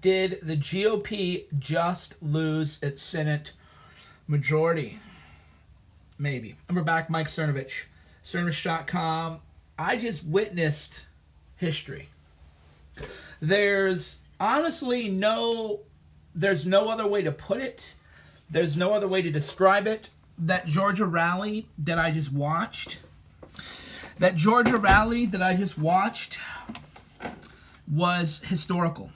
Did the GOP just lose its Senate majority? Maybe. And we're back, Mike Cernovich, Cernovich.com. I just witnessed history. There's honestly there's no other way to put it. There's no other way to describe it. That Georgia rally that I just watched was historical.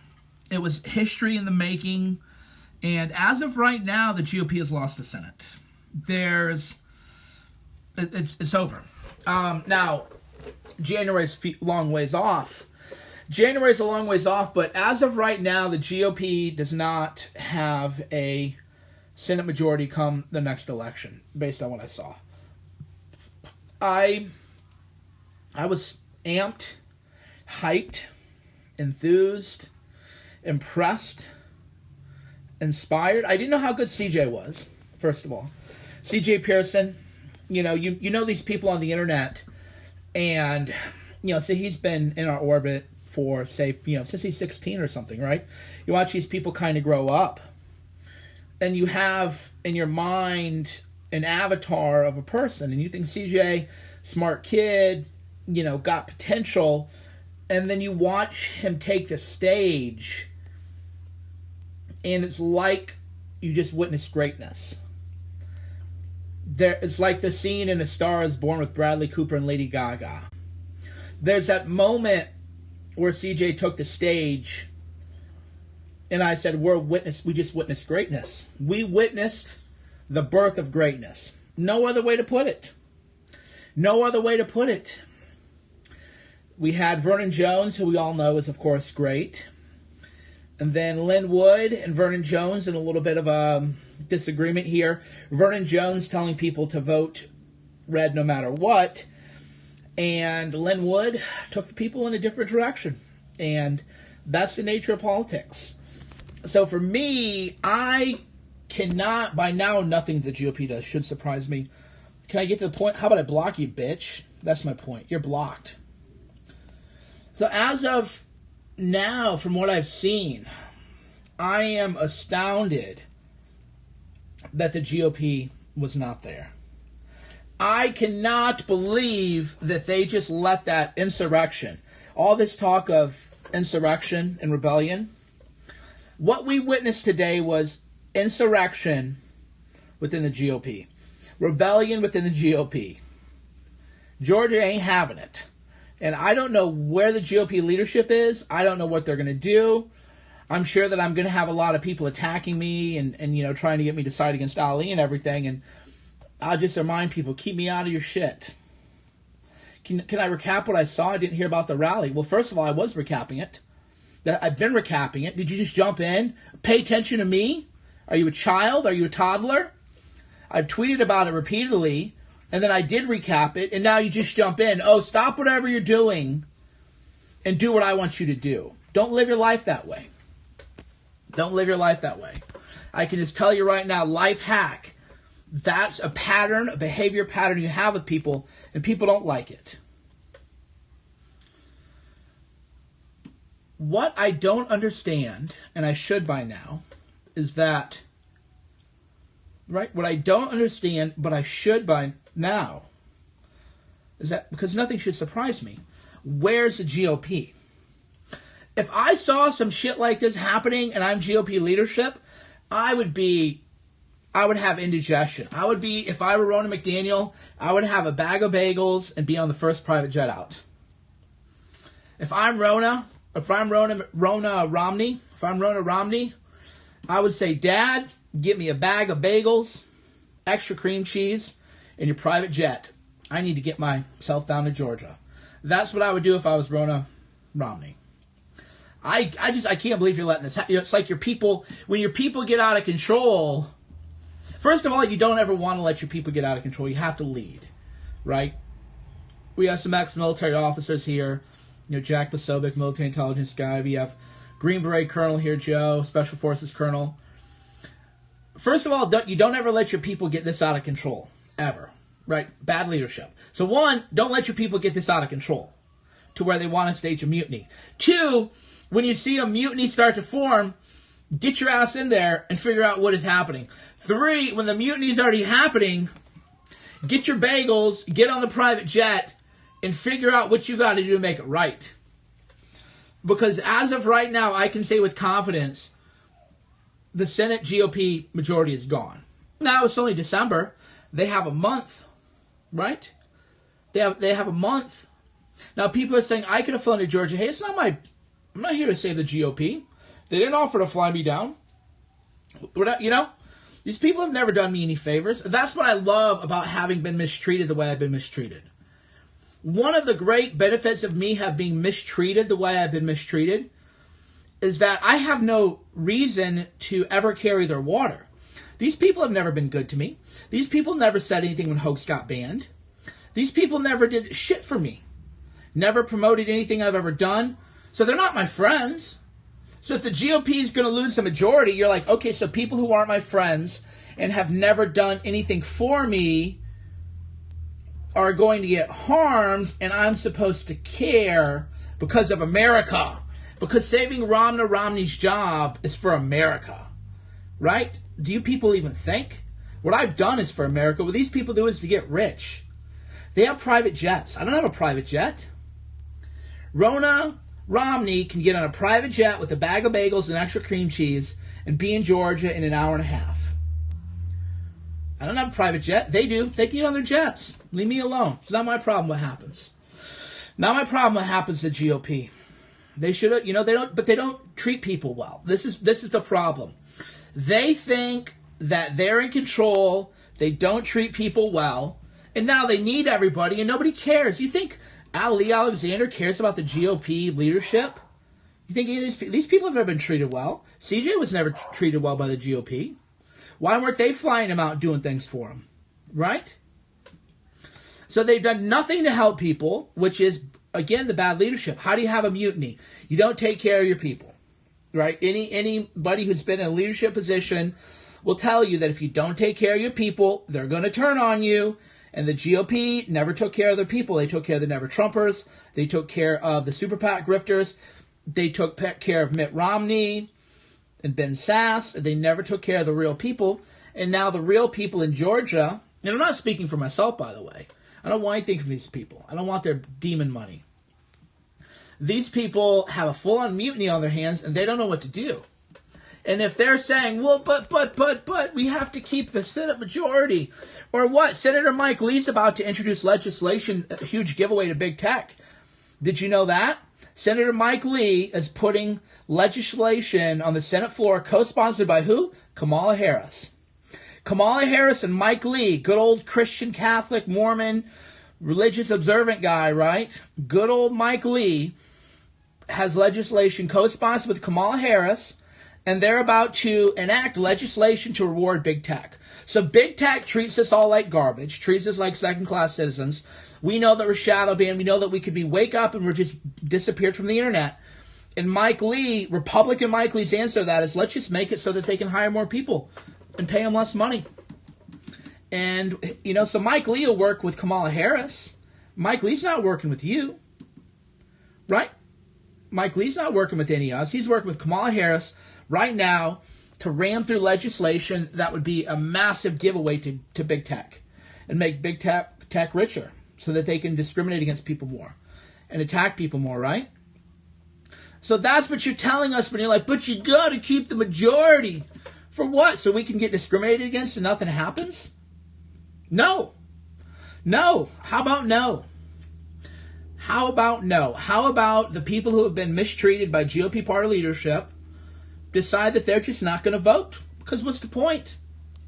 It was history in the making. And as of right now, the GOP has lost the Senate. It's over. Now, January's a long ways off. But as of right now, the GOP does not have a Senate majority come the next election, based on what I saw. I was amped, hyped, enthused, impressed, inspired. I didn't know how good CJ was, first of all. CJ Pearson, you know these people on the internet, and, so he's been in our orbit for, say, since he's 16 or something, right? You watch these people kind of grow up, and you have in your mind an avatar of a person, and you think CJ, smart kid, got potential, and then you watch him take the stage, and it's like you just witnessed greatness. It's like the scene in A Star Is Born with Bradley Cooper and Lady Gaga. There's that moment where CJ took the stage, and I said, we just witnessed greatness. We witnessed the birth of greatness. No other way to put it. We had Vernon Jones, who we all know is, of course, great. And then Lynn Wood and Vernon Jones in a little bit of a disagreement here. Vernon Jones telling people to vote red no matter what. And Lynn Wood took the people in a different direction. And that's the nature of politics. So for me, I cannot, by now, nothing the GOP does should surprise me. Can I get to the point? How about I block you, bitch? That's my point. You're blocked. So as of now, from what I've seen, I am astounded that the GOP was not there. I cannot believe that they just let that insurrection, all this talk of insurrection and rebellion, what we witnessed today was insurrection within the GOP. Rebellion within the GOP. Georgia ain't having it. And I don't know where the GOP leadership is. I don't know what they're going to do. I'm sure that I'm going to have a lot of people attacking me and trying to get me to side against Ali and everything. And I'll just remind people, keep me out of your shit. Can I recap what I saw? I didn't hear about the rally. Well, first of all, I was recapping it. I've been recapping it. Did you just jump in? Pay attention to me? Are you a child? Are you a toddler? I've tweeted about it repeatedly, and then I did recap it, and now you just jump in. Oh, stop whatever you're doing and do what I want you to do. Don't live your life that way. I can just tell you right now, life hack. That's a pattern, a behavior pattern you have with people, and people don't like it. What I don't understand, and I should by now, is that, right? What I don't understand, but I should by now, is that, because nothing should surprise me, where's the GOP? If I saw some shit like this happening and I'm GOP leadership, I would have indigestion. If I were Ronna McDaniel, I would have a bag of bagels and be on the first private jet out. If I'm Ronna Romney, I would say, Dad, get me a bag of bagels, extra cream cheese, and your private jet. I need to get myself down to Georgia. That's what I would do if I was Ronna Romney. I can't believe you're letting this happen. It's like when your people get out of control. First of all, you don't ever want to let your people get out of control. You have to lead, right? We have some ex-military officers here. Jack Posobiec, military intelligence guy. We have Green Beret Colonel here, Joe, Special Forces Colonel. First of all, you don't ever let your people get this out of control, ever, right? Bad leadership. So one, don't let your people get this out of control to where they want to stage a mutiny. Two, when you see a mutiny start to form, get your ass in there and figure out what is happening. 3, when the mutiny is already happening, get your bagels, get on the private jet, and figure out what you got to do to make it right. Because as of right now, I can say with confidence, the Senate GOP majority is gone. Now it's only December. They have a month, right? They have a month. Now people are saying, I could have flown to Georgia. Hey, I'm not here to save the GOP. They didn't offer to fly me down. You know, these people have never done me any favors. That's what I love about having been mistreated the way I've been mistreated. One of the great benefits of me have being mistreated the way I've been mistreated is that I have no reason to ever carry their water. These people have never been good to me. These people never said anything when Hoax got banned. These people never did shit for me. Never promoted anything I've ever done. So they're not my friends. So if the GOP is going to lose the majority, you're like, okay, so people who aren't my friends and have never done anything for me are going to get harmed, and I'm supposed to care because of America. Because saving Romney's job is for America. Right? Do you people even think? What I've done is for America. What these people do is to get rich. They have private jets. I don't have a private jet. Rona Romney can get on a private jet with a bag of bagels and extra cream cheese and be in Georgia in an hour and a half. I don't have a private jet. They do. They can get on their jets. Leave me alone. It's not my problem what happens. Not my problem what happens to GOP. They should have, they don't treat people well. This is the problem. They think that they're in control. They don't treat people well. And now they need everybody and nobody cares. You think Lee Alexander cares about the GOP leadership? You think any of these people have never been treated well? CJ was never treated well by the GOP. Why weren't they flying him out doing things for him? Right? So they've done nothing to help people, which is, again, the bad leadership. How do you have a mutiny? You don't take care of your people. Right? Anybody who's been in a leadership position will tell you that if you don't take care of your people, they're going to turn on you. And the GOP never took care of their people. They took care of the never-Trumpers. They took care of the super PAC grifters. They took care of Mitt Romney and Ben Sass. They never took care of the real people. And now the real people in Georgia, and I'm not speaking for myself, by the way. I don't want anything from these people. I don't want their demon money. These people have a full-on mutiny on their hands, and they don't know what to do. And if they're saying, well, but, we have to keep the Senate majority. Or what? Senator Mike Lee's about to introduce legislation, a huge giveaway to big tech. Did you know that? Senator Mike Lee is putting legislation on the Senate floor, co-sponsored by who? Kamala Harris. Kamala Harris and Mike Lee, good old Christian, Catholic, Mormon, religious observant guy, right? Good old Mike Lee has legislation co-sponsored with Kamala Harris, and they're about to enact legislation to reward big tech. So big tech treats us all like garbage, treats us like second-class citizens. We know that we're shadow banned. We know that we could be wake up and we're just disappeared from the internet. And Mike Lee, Republican Mike Lee's answer to that is, let's just make it so that they can hire more people and pay them less money. And, so Mike Lee will work with Kamala Harris. Mike Lee's not working with you, right? Mike Lee's not working with any of us. He's working with Kamala Harris right now to ram through legislation that would be a massive giveaway to big tech and make big tech richer so that they can discriminate against people more and attack people more, right? So that's what you're telling us when you're like, but you got to keep the majority. For what? So we can get discriminated against and nothing happens? No. No. How about no? How about no? How about the people who have been mistreated by GOP party leadership decide that they're just not going to vote? Because what's the point?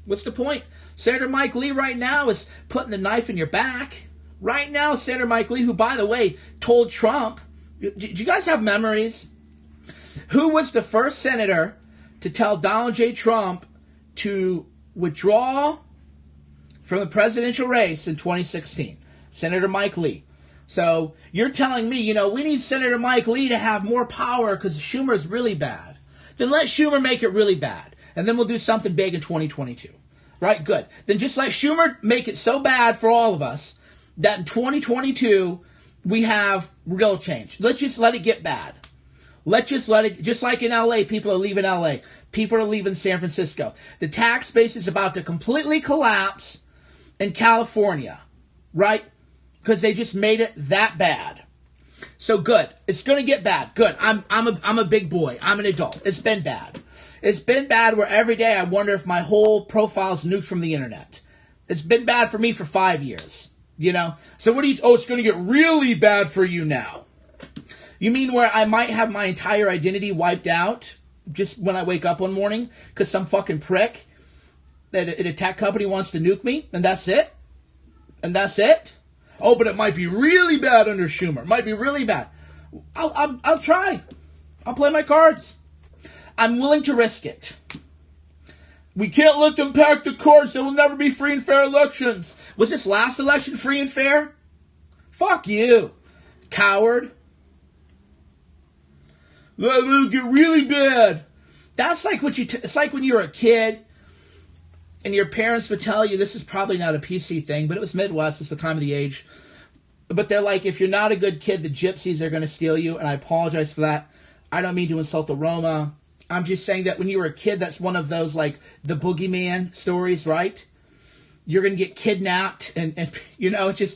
What's the point? Senator Mike Lee right now is putting the knife in your back. Right now, Senator Mike Lee, who, by the way, told Trump, did you guys have memories? Who was the first senator to tell Donald J. Trump to withdraw from the presidential race in 2016? Senator Mike Lee. So you're telling me, we need Senator Mike Lee to have more power because Schumer is really bad. Then let Schumer make it really bad. And then we'll do something big in 2022. Right? Good. Then just let Schumer make it so bad for all of us that in 2022 we have real change. Let's just let it get bad. Let it, just like in LA, people are leaving LA. People are leaving San Francisco. The tax base is about to completely collapse in California, right? Because they just made it that bad. So good. It's going to get bad. Good. I'm a big boy. I'm an adult. It's been bad. It's been bad where every day I wonder if my whole profile's nuked from the internet. It's been bad for me for 5 years, you know? So it's going to get really bad for you now. You mean where I might have my entire identity wiped out just when I wake up one morning because some fucking prick at a tech company wants to nuke me, and that's it? And that's it? Oh, but it might be really bad under Schumer. It might be really bad. I'll try. I'll play my cards. I'm willing to risk it. We can't let them pack the courts. There will never be free and fair elections. Was this last election free and fair? Fuck you, coward. It'll get really bad. That's like it's like when you were a kid and your parents would tell you, this is probably not a PC thing, but it was Midwest, it's the time of the age. But they're like, if you're not a good kid, the gypsies are going to steal you, and I apologize for that. I don't mean to insult the Roma. I'm just saying that when you were a kid, that's one of those, like, the boogeyman stories, right? You're going to get kidnapped, and you know, it's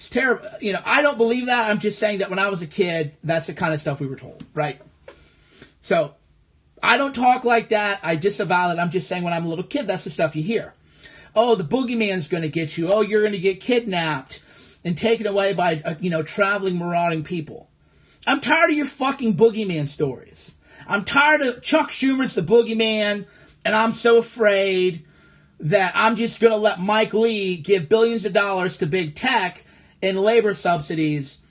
terrible. You know, I don't believe that. I'm just saying that when I was a kid, that's the kind of stuff we were told, right? So, I don't talk like that. I disavow it. I'm just saying when I'm a little kid, that's the stuff you hear. Oh, the boogeyman's going to get you. Oh, you're going to get kidnapped and taken away by, traveling, marauding people. I'm tired of your fucking boogeyman stories. I'm tired of Chuck Schumer's the boogeyman, and I'm so afraid that I'm just going to let Mike Lee give billions of dollars to big tech and labor subsidies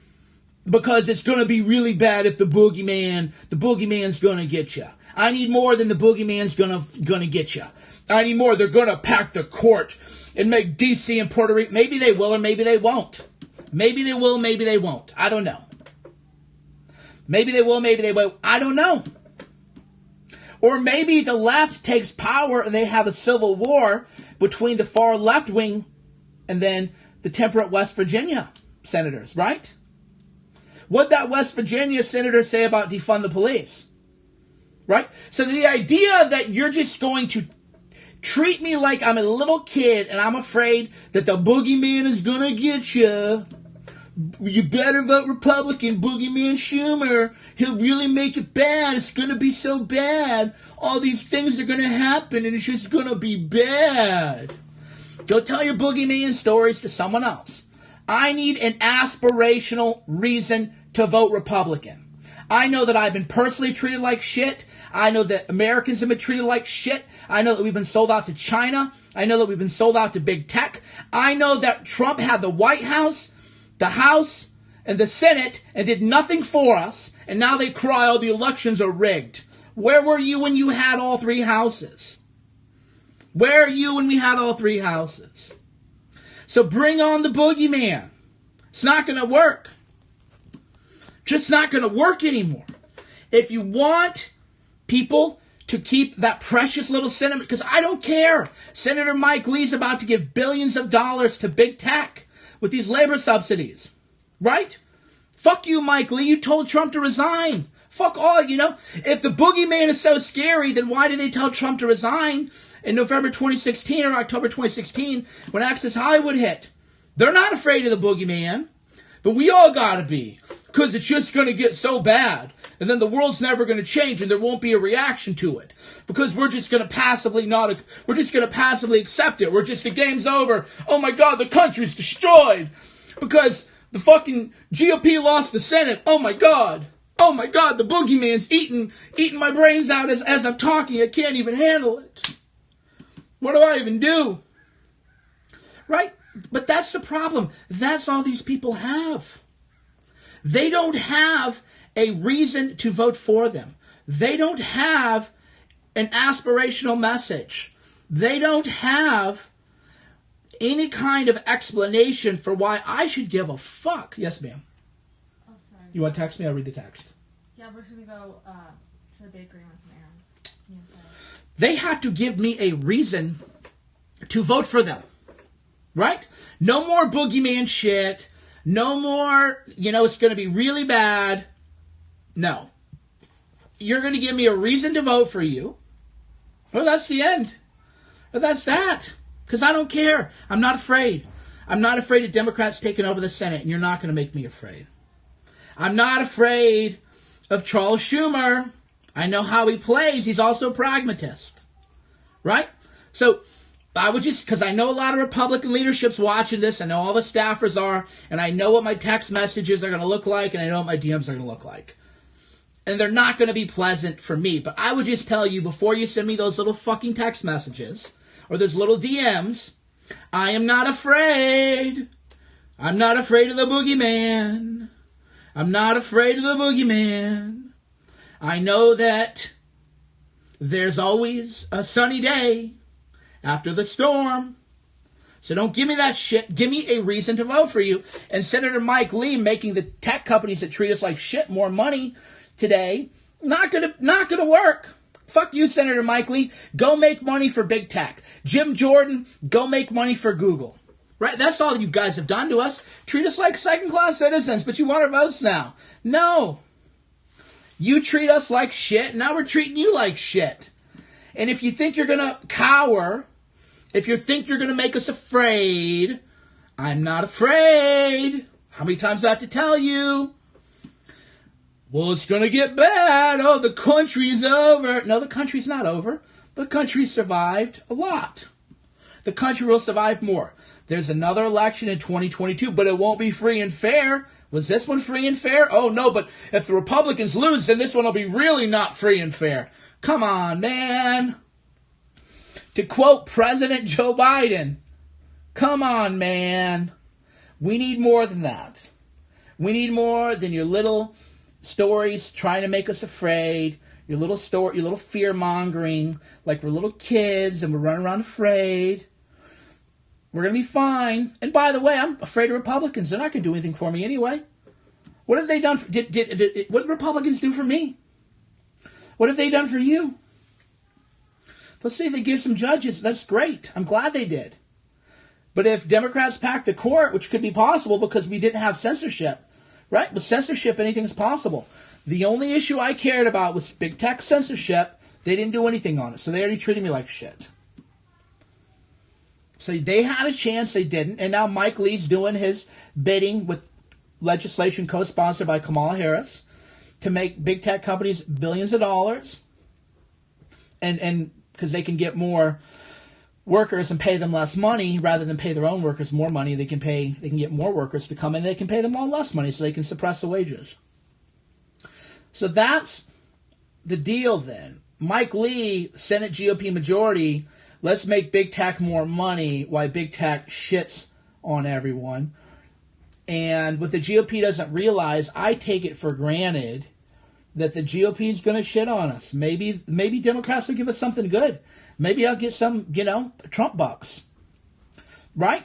because it's going to be really bad if the boogeyman's going to get you. I need more than the boogeyman's going to get you. I need more. They're going to pack the court and make D.C. and Puerto Rico. Maybe they will or maybe they won't. Maybe they will, maybe they won't. I don't know. Maybe they will, maybe they won't. I don't know. Or maybe the left takes power and they have a civil war between the far left wing and then the temperate West Virginia senators, right? What'd that West Virginia senator say about defund the police? Right? So the idea that you're just going to treat me like I'm a little kid and I'm afraid that the boogeyman is going to get you. You better vote Republican, boogeyman Schumer. He'll really make it bad. It's going to be so bad. All these things are going to happen and it's just going to be bad. Go tell your boogeyman stories to someone else. I need an aspirational reason to vote Republican. I know that I've been personally treated like shit. I know that Americans have been treated like shit. I know that we've been sold out to China. I know that we've been sold out to big tech. I know that Trump had the White House, the House, and the Senate and did nothing for us. And now they cry, oh, the elections are rigged. Where were you when you had all three houses? Where are you when we had all three houses? So bring on the boogeyman. It's not going to work. Just not going to work anymore. If you want people to keep that precious little senator, because I don't care. Senator Mike Lee's about to give billions of dollars to big tech with these labor subsidies. Right? Fuck you, Mike Lee. You told Trump to resign. Fuck all, If the boogeyman is so scary, then why did they tell Trump to resign in November 2016 or October 2016 when Access Hollywood hit? They're not afraid of the boogeyman. But we all gotta be. Because it's just gonna get so bad. And then the world's never gonna change and there won't be a reaction to it. Because we're just gonna passively accept it. The game's over. Oh my God, the country's destroyed. Because the fucking GOP lost the Senate. Oh my God, the boogeyman's eating my brains out as I'm talking. I can't even handle it. What do I even do? Right? But that's the problem. That's all these people have. They don't have a reason to vote for them. They don't have an aspirational message. They don't have any kind of explanation for why I should give a fuck. Yes, ma'am. Oh, sorry. You want to text me? I'll read the text. Yeah, we're just going to go to the bakery and run some errands. Yeah, they have to give me a reason to vote for them. Right? No more boogeyman shit. No more, it's going to be really bad. No. you're going to give me a reason to vote for you, well, that's the end. Well, that's that. Because I don't care. I'm not afraid. I'm not afraid of Democrats taking over the Senate, and you're not going to make me afraid. I'm not afraid of Charles Schumer. I know how he plays. He's also a pragmatist. Right? So, I would just, because I know a lot of Republican leadership's watching this, I know all the staffers are, and I know what my text messages are going to look like, and I know what my DMs are going to look like. And they're not going to be pleasant for me. But I would just tell you, before you send me those little fucking text messages, or those little DMs, I am not afraid. I'm not afraid of the boogeyman. I'm not afraid of the boogeyman. I know that there's always a sunny day after the storm. So don't give me that shit. Give me a reason to vote for you. And Senator Mike Lee making the tech companies that treat us like shit more money today, not gonna work. Fuck you, Senator Mike Lee. Go make money for big tech. Jim Jordan, go make money for Google. Right? That's all you guys have done to us. Treat us like second-class citizens, but you want our votes now. No. You treat us like shit, now we're treating you like shit. And if you think you're going to cower, if you think you're going to make us afraid, I'm not afraid. How many times do I have to tell you? Well, it's going to get bad. Oh, the country's over. No, the country's not over. The country survived a lot. The country will survive more. There's another election in 2022, but it won't be free and fair. Was this one free and fair? Oh, no, but if the Republicans lose, then this one will be really not free and fair. Come on, man. To quote President Joe Biden, come on, man. We need more than that. We need more than your little stories trying to make us afraid. Your little fear-mongering, like we're little kids and we're running around afraid. We're going to be fine. And by the way, I'm afraid of Republicans. They're not going to do anything for me anyway. What have they done? What did Republicans do for me? What have they done for you? Let's say they give some judges. That's great. I'm glad they did. But if Democrats pack the court, which could be possible because we didn't have censorship, right? With censorship, anything's possible. The only issue I cared about was big tech censorship. They didn't do anything on it. So they already treated me like shit. So they had a chance, they didn't. And now Mike Lee's doing his bidding with legislation co-sponsored by Kamala Harris to make big tech companies billions of dollars. And because they can get more workers and pay them less money rather than pay their own workers more money, they can get more workers to come in and they can pay them all less money so they can suppress the wages. So that's the deal then. Mike Lee, Senate GOP majority, let's make big tech more money while big tech shits on everyone. And what the GOP doesn't realize, I take it for granted that the GOP is going to shit on us. Maybe Democrats will give us something good. Maybe I'll get some, Trump bucks. Right?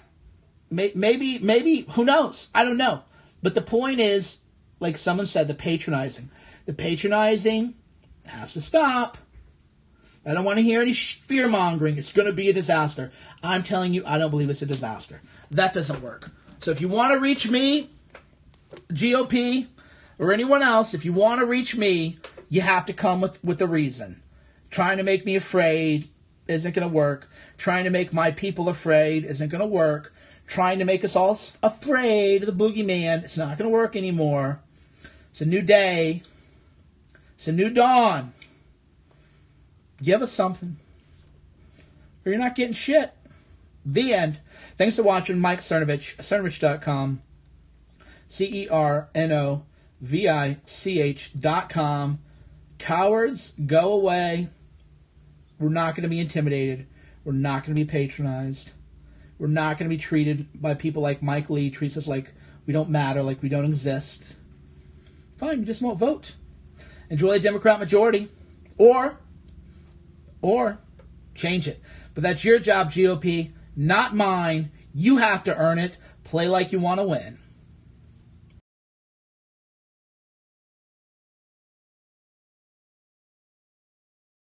Maybe, who knows? I don't know. But the point is, like someone said, the patronizing. The patronizing has to stop. I don't want to hear any fear-mongering. It's going to be a disaster. I'm telling you, I don't believe it's a disaster. That doesn't work. So if you want to reach me, GOP, or anyone else, if you want to reach me, you have to come with a reason. Trying to make me afraid isn't going to work. Trying to make my people afraid isn't going to work. Trying to make us all afraid of the boogeyman, it's not going to work anymore. It's a new day. It's a new dawn. Give us something. Or you're not getting shit. The end. Thanks for watching. Mike Cernovich, Cernovich.com. CERNOVICH.com. Cowards, go away. We're not going to be intimidated. We're not going to be patronized. We're not going to be treated by people like Mike Lee, treats us like we don't matter, like we don't exist. Fine, you just won't vote. Enjoy the Democrat majority. Or change it. But that's your job, GOP, not mine. You have to earn it. Play like you want to win.